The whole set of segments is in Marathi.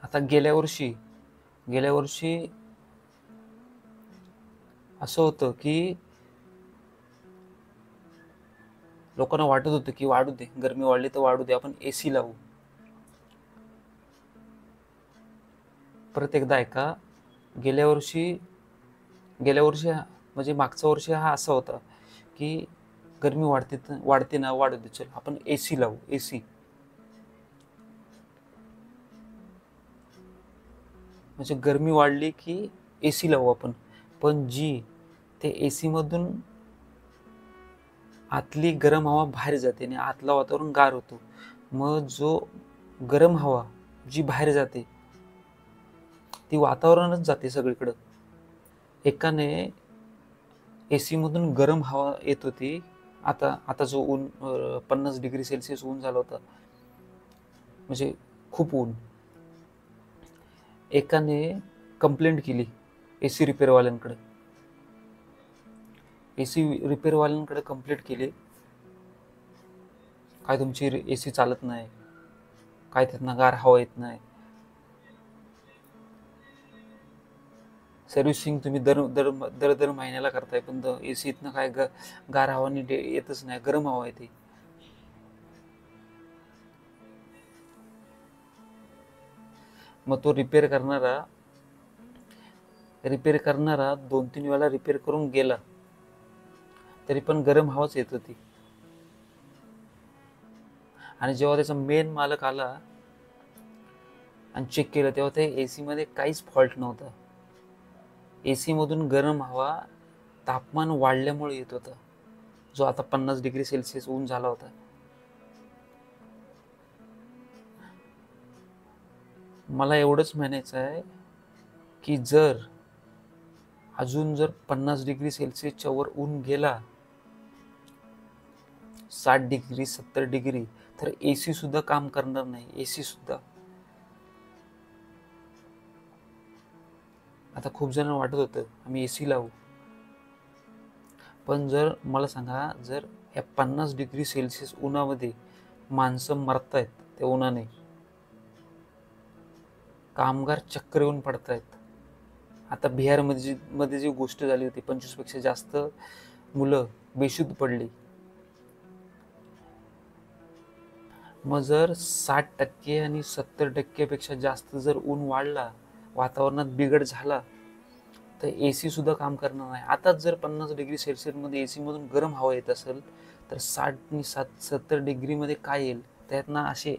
आता गेल्या वर्षी असं होतं की लोकांना वाटत होतं की वाढू दे, गरमी वाढली तर वाढू दे, आपण एसी लावू. परत एकदा ऐका, गेल्या वर्षी म्हणजे मागचा वर्षी हा असा होता की गरमी वाढते ना, वाढू दे, चल आपण एसी लावू, एसी. म्हणजे गरमी वाढली की एसी लावू आपण. पण ते एसी मधून आतली गरम हवा बाहेर जाते आणि आतलं वातावरण गार होतो. मग जो गरम हवा जी बाहेर जाते ती वातावरणात जाते सगळीकडं. एकाने एसी मधून गरम हवा येत होती. आता जो ऊन 50 डिग्री सेल्सिअस ऊन झालं होतं, म्हणजे खूप ऊन. एकाने कंप्लेंट केली एसी रिपेअरवाल्यांकडे. एसी रिपेअरवाल्यांकडे कंप्लेंट केली, काय तुमची एसी चालत नाही, काय त्यातनं गार हवा येत नाही, सर्व्हिसिंग तुम्ही दर दर दर दर महिन्याला करताय, पण एसी इथनं काय गार हवा येतच नाही, गरम हवा येते. मग तो रिपेअर करणारा 2-3 वेळा रिपेअर करून गेला, तरी पण गरम हवाच येत होती. आणि जेव्हा त्याचा मेन मालक आला आणि चेक केलं, तेव्हा त्या एसी मध्ये काहीच फॉल्ट नव्हता. एसी मधून गरम हवा तापमान वाढल्यामुळे येत होता, जो आता 50 डिग्री सेल्सिअस ऊन झाला होता. मला एवढंच म्हणायचं आहे की अजून जर 50 डिग्री सेल्सिअसच्या वर ऊन गेला, 60 डिग्री 70 डिग्री, तर एसी सुद्धा काम करणार नाही. एसी सुद्धा. आता खूप जण वाटत होतं आम्ही एसी लावू, पण जर मला सांगा, जर या 50 डिग्री सेल्सिअस उन्हामध्ये माणसं मरतायत त्या उन्हाने, कामगार चक्कर येऊन पडतायत. आता बिहारमध्ये जी गोष्ट झाली होती, 25 पेक्षा जास्त मुलं बेशुद्ध पडली. मग जर 60% आणि 70% पेक्षा जास्त जर ऊन वाढला, वातावरणात बिघड झाला, तर एसी सुद्धा काम करणार नाही. आताच जर 50 डिग्री सेल्सिअस मध्ये एसी मधून गरम हवा येत असेल, तर 60 आणि 70 डिग्री मध्ये काय येईल, त्यातनं असे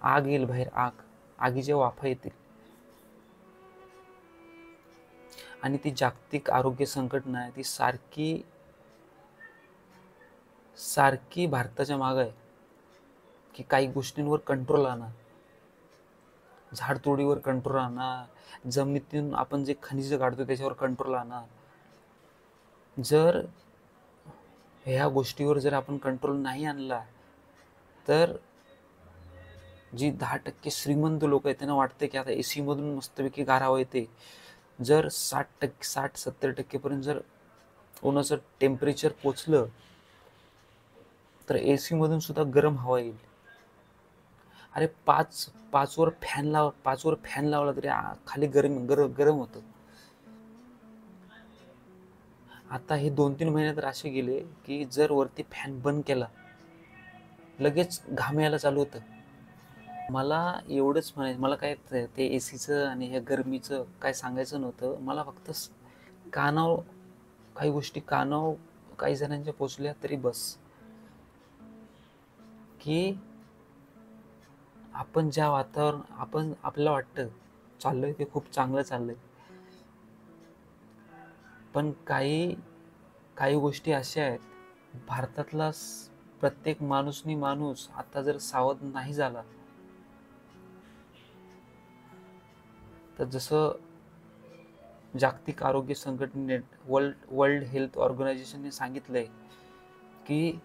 आग येईल बाहेर, आगीच्या वाफा येतील. आणि ती जागतिक आरोग्य संघटना आहे, ती सारखी भारताच्या मागं आहे की काही गोष्टींवर कंट्रोल आणा, झाडतोडीवर कंट्रोल आणा, जमिनीतून आपण जे खनिज काढतो त्याच्यावर कंट्रोल आणा. जर ह्या गोष्टीवर जर आपण कंट्रोल नाही आणला, तर जी 10% श्रीमंत लोक आहेत त्यांना वाटतं की आता एसी मधून मस्तपैकी गार हवा येते. जर 60-70% पर्यंत जर उन्हाचं टेम्परेचर पोचलं, तर एसी मधून सुद्धा गरम हवा येईल. अरे 5 वर फॅन लावला तरी खाली गरम होतं. आता हे 2-3 महिने तर असे गेले की जर वरती फॅन बंद केला, लगेच घाम यायला चालू होतं. मला एवढंच म्हणायचं, मला काय ते एसीचं आणि ह्या गरमीचं काय सांगायचं नव्हतं. मला फक्त काही गोष्टी कानावर काही जणांच्या पोचल्या तरी बस, की आपण ज्या वातावरण आपल्याला वाटतं चाललंय ते खूप चांगलं चाललंय, पण काही गोष्टी अशा आहेत, भारतातला प्रत्येक माणूस आता जर सावध नाही झाला, तर जसं जागतिक आरोग्य संघटने वर्ल्ड हेल्थ ऑर्गनायझेशनने सांगितलंय की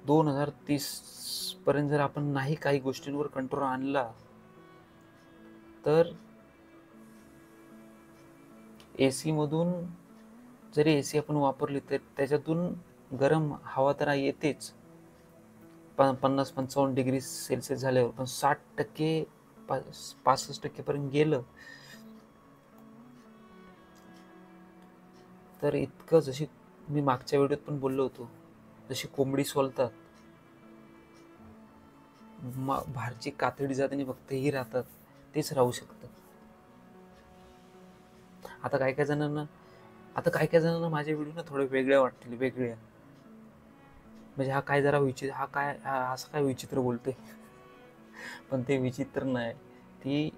2030 पर्यंत जर आपण नाही काही गोष्टींवर कंट्रोल आणला, तर एसी मधून जरी एसी आपण वापरली तर त्याच्यातून गरम हवा तर येतेच, 50-55 डिग्री सेल्सिअस झाल्यावर पण 60% 65% पर्यंत गेलं तर इतकं, जशी मी मागच्या व्हिडिओत पण बोललो होतो, जशी कोंबडी सोलतात, बाहेरची कातडी जाताना फक्त ही राहतात, तेच राहू शकतं. आता काय काय जणांना माझे व्हिडिओ ना थोडे वेगळे वाटतील, वेगळे म्हणजे हा काय जरा विचित्र, असं काय विचित्र बोलतोय. पण ते विचित्र नाही, ती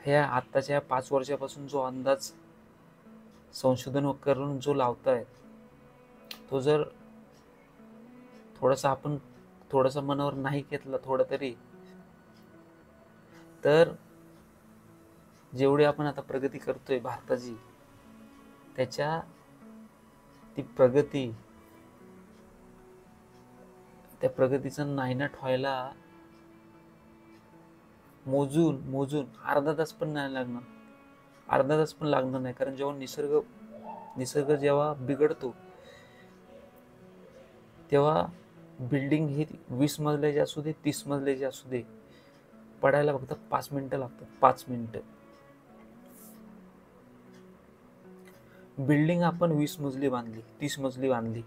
ह्या आत्ताच्या 5 वर्षापासून जो अंदाज संशोधन करून जो लावताय, तो जर आपण थोडासा मनावर नाही घेतला थोडं तरी, तर जेवढी आपण आता प्रगती करतोय भारताची, त्या प्रगतीचा नायनाट व्हायला मोजून अर्धा तास पण नाही लागणार. अर्धा तास पण लागणार नाही. कारण जेव्हा निसर्ग जेव्हा बिघडतो, तेव्हा बिल्डिंग ही 20 मजल्याची असू दे, 30 मजल्याची असू दे, पडायला फक्त 5 मिनिटं लागतात. 5 मिनिटं. बिल्डिंग आपण 20 मजली बांधली, 30 मजली बांधली,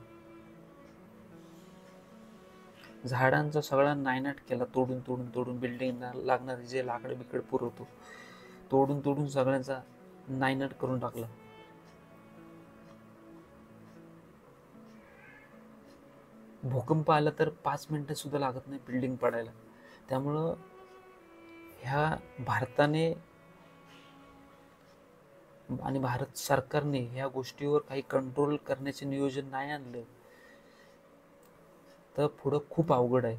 झाडांचा सगळा नायनाट केला, तोडून बिल्डिंगला लागणारे जे लाकडं बिकड पुरवतो, तोडून सगळ्यांचा नायनाट करून टाकला. भूकंप आला तर 5 मिनिटं सुद्धा लागत नाही बिल्डिंग पडायला. त्यामुळं ह्या भारताने आणि भारत सरकारने ह्या गोष्टीवर काही कंट्रोल करण्याचे नियोजन नाही आणलं तर पुढं खूप अवघड आहे.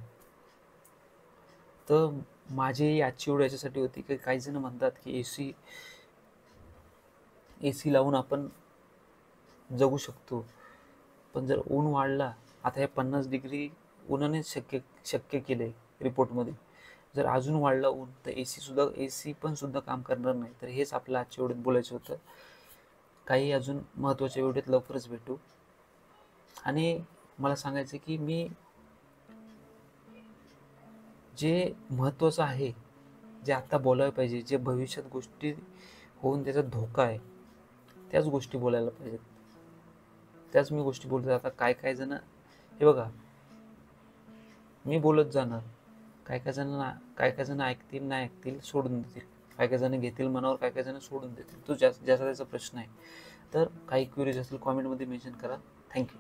तर माझी आजची एवढी याच्यासाठी होती की काही जण म्हणतात की एसी लावून आपण जगू शकतो, पण जर ऊन वाढला, आता हे 50 डिग्री उन्हाने शक्य केले रिपोर्टमध्ये, जर अजून वाढला ऊन तर एसी पण सुद्धा काम करणार नाही. तर हेच आपलं आजच्या व्हिडिओत बोलायचं होतं. काही अजून महत्त्वाच्या व्हिडिओत लवकरच भेटू. आणि मला सांगायचं की मी जे महत्त्वाचं आहे, जे आता बोलायला पाहिजे, जे भविष्यात गोष्टी होऊन त्याचा धोका आहे, त्याच गोष्टी बोलायला पाहिजेत. त्याच मी गोष्टी बोलतो. आता काय जण, हे बघा, मी बोलत जाणार, काय जण ऐकतील, नाही ऐकतील, सोडून देतील, काय जण घेतील मनावर, काय जण सोडून देतील. तो ज्याचा त्याचा प्रश्न आहे. तर काही क्युरीज असतील कॉमेंटमध्ये मेन्शन करा. थँक्यू.